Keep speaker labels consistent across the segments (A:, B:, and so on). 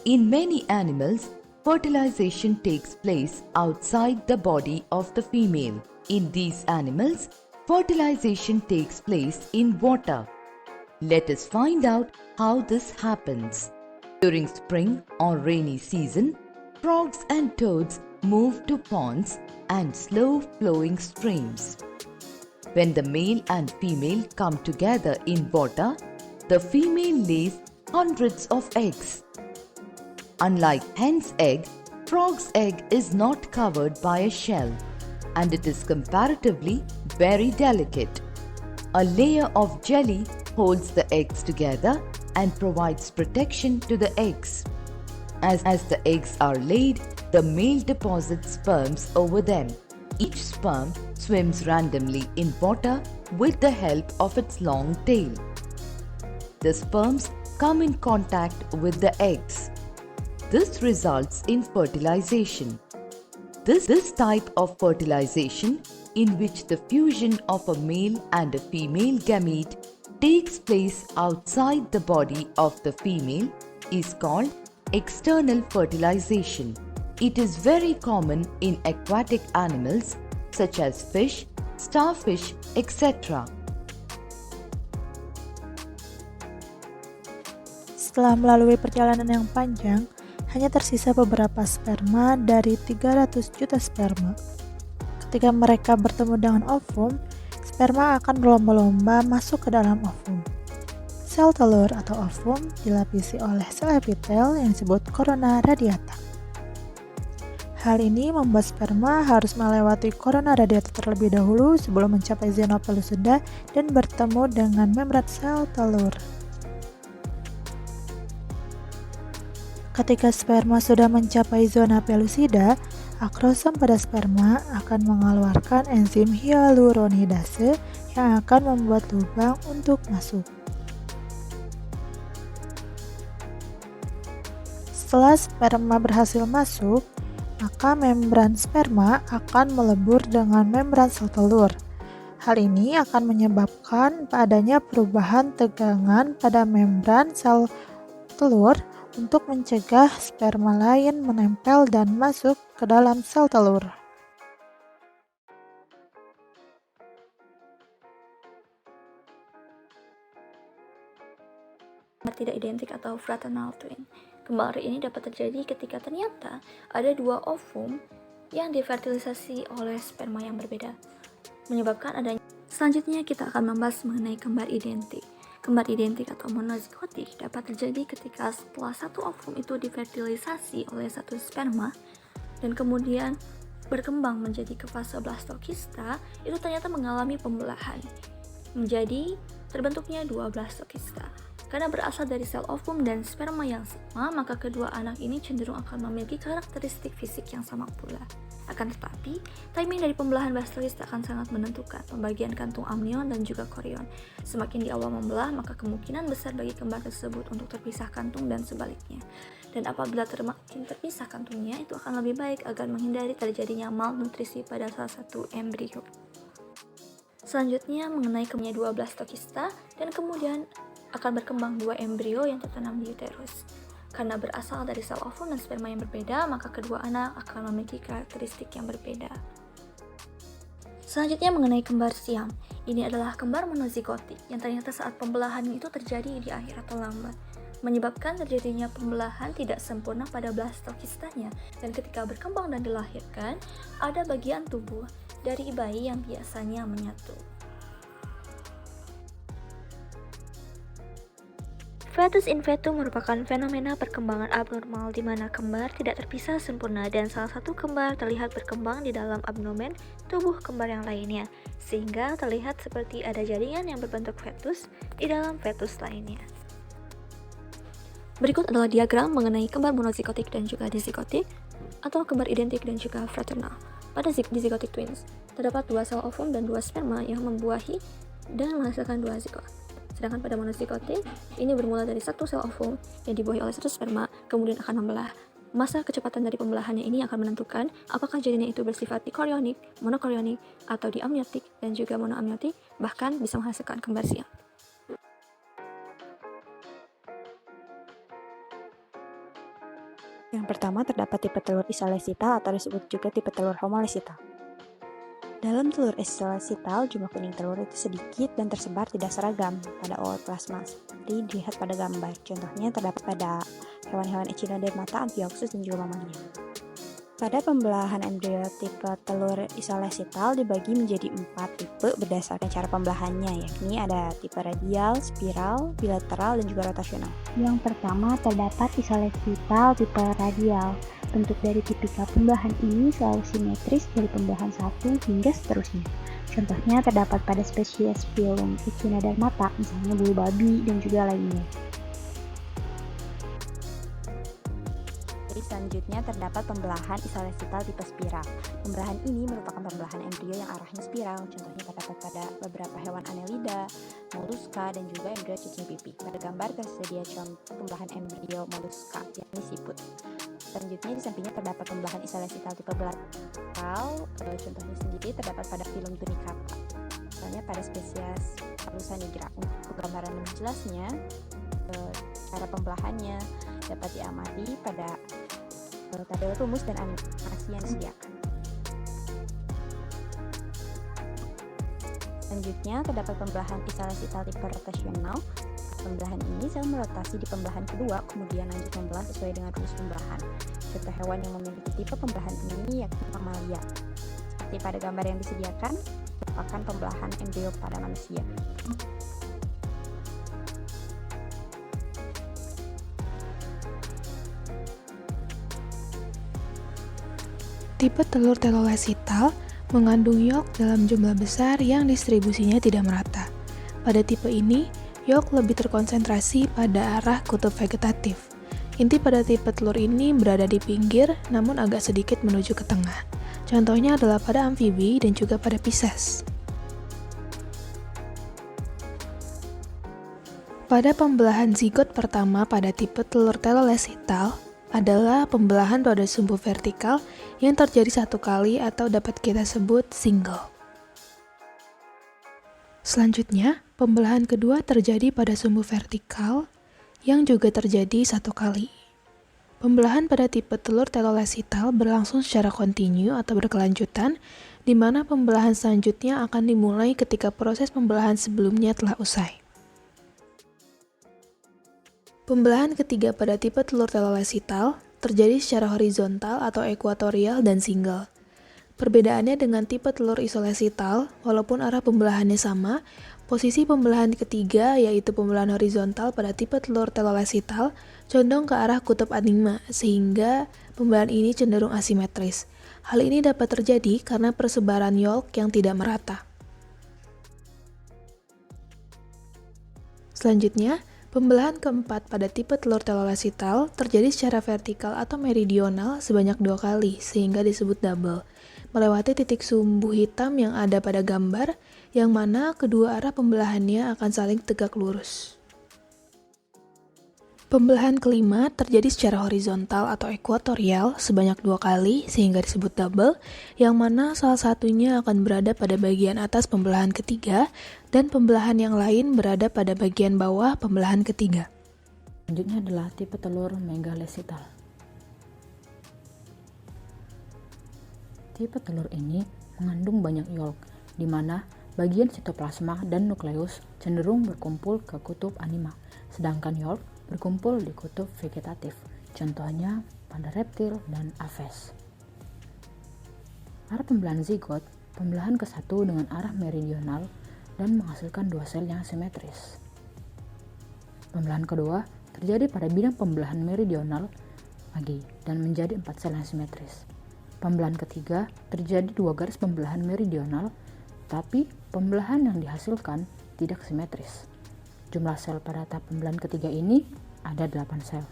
A: In many animals, fertilization takes place outside the body of the female. In these animals, fertilization takes place in water. Let us find out how this happens. During spring or rainy season, frogs and toads move to ponds and slow-flowing streams. When the male and female come together in water, the female lays hundreds of eggs. Unlike hen's egg, frog's egg is not covered by a shell, and it is comparatively very delicate. A layer of jelly holds the eggs together and provides protection to the eggs. As the eggs are laid, the male deposits sperms over them. Each sperm swims randomly in water with the help of its long tail. The sperms come in contact with the eggs. This results in fertilization. This type of fertilization, in which the fusion of a male and a female gamete takes place outside the body of the female, is called external fertilization. It is very common in aquatic animals such as fish, starfish, etc.
B: Setelah melalui perjalanan yang panjang, hanya tersisa beberapa sperma dari 300 juta sperma. Ketika mereka bertemu dengan ovum, sperma akan berlomba-lomba masuk ke dalam ovum. Sel telur atau ovum dilapisi oleh sel epitel yang disebut corona radiata. Hal ini membuat sperma harus melewati corona radiata terlebih dahulu sebelum mencapai zona pellucida dan bertemu dengan membran sel telur. Ketika sperma sudah mencapai zona pellucida, akrosom pada sperma akan mengeluarkan enzim hyaluronidase yang akan membuat lubang untuk masuk. Setelah sperma berhasil masuk, maka membran sperma akan melebur dengan membran sel telur. Hal ini akan menyebabkan adanya perubahan tegangan pada membran sel telur untuk mencegah sperma lain menempel dan masuk ke dalam sel telur.
C: Tidak identik atau fraternal twin. Kembar ini dapat terjadi ketika ternyata ada dua ovum yang difertilisasi oleh sperma yang berbeda, menyebabkan adanya. Selanjutnya kita akan membahas mengenai kembar identik. Kembar identik atau monozigotik dapat terjadi ketika setelah satu ovum itu difertilisasi oleh satu sperma dan kemudian berkembang menjadi ke fase blastokista, itu ternyata mengalami pembelahan. Menjadi terbentuknya dua blastokista. Karena berasal dari sel ovum dan sperma yang sama, maka kedua anak ini cenderung akan memiliki karakteristik fisik yang sama pula. Akan tetapi, timing dari pembelahan blastokista akan sangat menentukan pembagian kantung amnion dan juga korion. Semakin di awal membelah, maka kemungkinan besar bagi kembar tersebut untuk terpisah kantung dan sebaliknya. Dan apabila makin terpisah kantungnya, itu akan lebih baik agar menghindari terjadinya malnutrisi pada salah satu embrio. Selanjutnya mengenai kemudian dua blastokista dan kemudian akan berkembang dua embrio yang tertanam di uterus. Karena berasal dari sel ovum dan sperma yang berbeda, maka kedua anak akan memiliki karakteristik yang berbeda. Selanjutnya mengenai kembar siam. Ini adalah kembar monozigotik yang ternyata saat pembelahan itu terjadi di akhir atau lambat, menyebabkan terjadinya pembelahan tidak sempurna pada blastokistanya, dan ketika berkembang dan dilahirkan, ada bagian tubuh dari bayi yang biasanya menyatu. Fetus in fetu merupakan fenomena perkembangan abnormal di mana kembar tidak terpisah sempurna dan salah satu kembar terlihat berkembang di dalam abdomen tubuh kembar yang lainnya, sehingga terlihat seperti ada jaringan yang berbentuk fetus di dalam fetus lainnya. Berikut adalah diagram mengenai kembar monozigotik dan juga dizigotik, atau kembar identik dan juga fraternal. Pada dizigotic twins, terdapat dua sel ovum dan dua sperma yang membuahi dan menghasilkan dua zigot. Sedangkan pada monozigotik, ini bermula dari satu sel ovum yang dibuahi oleh satu sperma, kemudian akan membelah. Masa kecepatan dari pembelahannya ini akan menentukan apakah janinnya itu bersifat dikorionik, monokorionik, atau diamniotik, dan juga monoamniotik, bahkan bisa menghasilkan kembar siam.
D: Yang pertama terdapat tipe telur isolesital atau disebut juga tipe telur homolesital. Dalam telur isolesital, jumlah kuning telur itu sedikit dan tersebar tidak seragam pada ooplasma seperti dilihat pada gambar. Contohnya terdapat pada hewan-hewan Echinodermata, Amphioxus, dan juga mamalia. Pada pembelahan embrio tipe telur isolesital dibagi menjadi 4 tipe berdasarkan cara pembelahannya, yakni ada tipe radial, spiral, bilateral, dan juga rotasional.
E: Yang pertama terdapat isolesital tipe radial. Bentuk dari tipikal pembelahan ini selalu simetris dari pembelahan satu hingga seterusnya. Contohnya terdapat pada spesies Phylum Echinodermata, misalnya bulu babi dan juga lainnya.
D: Selanjutnya terdapat pembelahan isolesital tipe spiral. Pembelahan ini merupakan pembelahan embrio yang arahnya spiral. Contohnya terdapat pada beberapa hewan Annelida, Mollusca, dan juga embrio cacing pipih. Pada gambar tersedia contoh pembelahan embrio Mollusca, yakni siput. Selanjutnya di sampingnya terdapat pembelahan isolesital tipe bilateral. Contohnya sendiri terdapat pada Phylum Tunicata. Misalnya pada spesies Palusa nigra. Untuk gambaran lebih jelasnya, cara pembelahannya dapat diamati pada tabel rumus dan animasi yang disediakan. Selanjutnya terdapat pembelahan isolesital tipe rotasional. Pembelahan ini sel merotasi di pembelahan kedua, kemudian lanjut membelah sesuai dengan rumus pembelahan. Contoh hewan yang memiliki tipe pembelahan ini yakni mamalia. Seperti pada gambar yang disediakan, merupakan pembelahan embrio pada manusia.
B: Tipe telur telolesital mengandung yolk dalam jumlah besar yang distribusinya tidak merata. Pada tipe ini, yolk lebih terkonsentrasi pada arah kutub vegetatif. Inti pada tipe telur ini berada di pinggir, namun agak sedikit menuju ke tengah. Contohnya adalah pada amfibi dan juga pada Pisces. Pada pembelahan zigot pertama pada tipe telur telolesital, adalah pembelahan pada sumbu vertikal yang terjadi satu kali atau dapat kita sebut single. Selanjutnya, pembelahan kedua terjadi pada sumbu vertikal yang juga terjadi satu kali. Pembelahan pada tipe telur telolesital berlangsung secara kontinu atau berkelanjutan, di mana pembelahan selanjutnya akan dimulai ketika proses pembelahan sebelumnya telah usai. Pembelahan ketiga pada tipe telur telolesital terjadi secara horizontal atau ekuatorial dan single. Perbedaannya dengan tipe telur isolesital, walaupun arah pembelahannya sama, posisi pembelahan ketiga yaitu pembelahan horizontal pada tipe telur telolesital condong ke arah kutub anima, sehingga pembelahan ini cenderung asimetris. Hal ini dapat terjadi karena persebaran yolk yang tidak merata. Selanjutnya, pembelahan keempat pada tipe telur telolesital terjadi secara vertikal atau meridional sebanyak 2 kali, sehingga disebut double, melewati titik sumbu hitam yang ada pada gambar, yang mana kedua arah pembelahannya akan saling tegak lurus. Pembelahan kelima terjadi secara horizontal atau ekuatorial sebanyak 2 kali, sehingga disebut double, yang mana salah satunya akan berada pada bagian atas pembelahan ketiga, dan pembelahan yang lain berada pada bagian bawah pembelahan ketiga.
F: Selanjutnya adalah tipe telur megalesital. Tipe telur ini mengandung banyak yolk, di mana bagian sitoplasma dan nukleus cenderung berkumpul ke kutub anima, sedangkan yolk berkumpul di kutub vegetatif, contohnya pada reptil dan aves. Arah pembelahan zigot, pembelahan ke-1 dengan arah meridional dan menghasilkan 2 sel yang simetris. Pembelahan kedua terjadi pada bidang pembelahan meridional lagi dan menjadi 4 sel yang simetris. Pembelahan ketiga terjadi 2 garis pembelahan meridional, tapi pembelahan yang dihasilkan tidak simetris. Jumlah sel pada tahap pembelahan ketiga ini ada 8 sel.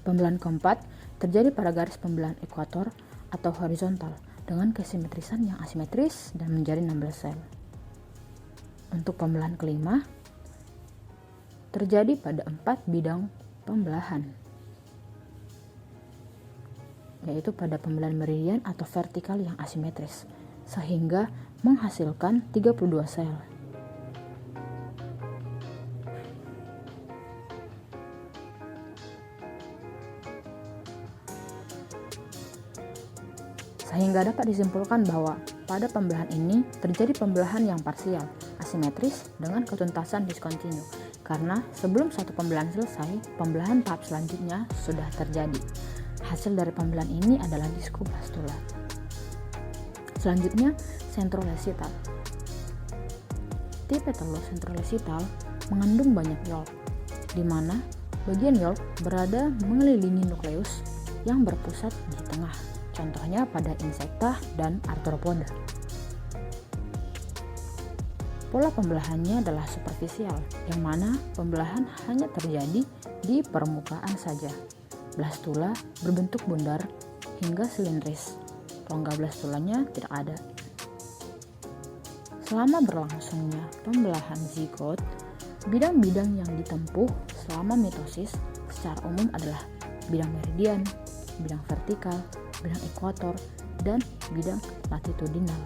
F: Pembelahan keempat terjadi pada garis pembelahan ekuator atau horizontal dengan kesimetrisan yang asimetris dan menjadi 16 sel. Untuk pembelahan kelima terjadi pada 4 bidang pembelahan, yaitu pada pembelahan meridian atau vertikal yang asimetris, sehingga menghasilkan 32 sel. Sehingga dapat disimpulkan bahwa pada pembelahan ini terjadi pembelahan yang parsial, asimetris dengan ketuntasan diskontinu. Karena sebelum satu pembelahan selesai, pembelahan tahap selanjutnya sudah terjadi. Hasil dari pembelahan ini adalah diskoblastula. Selanjutnya, sentrolesital. Tipe telur sentrolesital mengandung banyak yolk, di mana bagian yolk berada mengelilingi nukleus yang berpusat di tengah, contohnya pada insekta dan arthropoda. Pola pembelahannya adalah superficial, yang mana pembelahan hanya terjadi di permukaan saja. Blastula berbentuk bundar hingga silindris, rongga blastulanya tidak ada. Selama berlangsungnya pembelahan zigot, bidang-bidang yang ditempuh selama mitosis secara umum adalah bidang meridian, bidang vertikal, bidang ekuator, dan bidang latitudinal.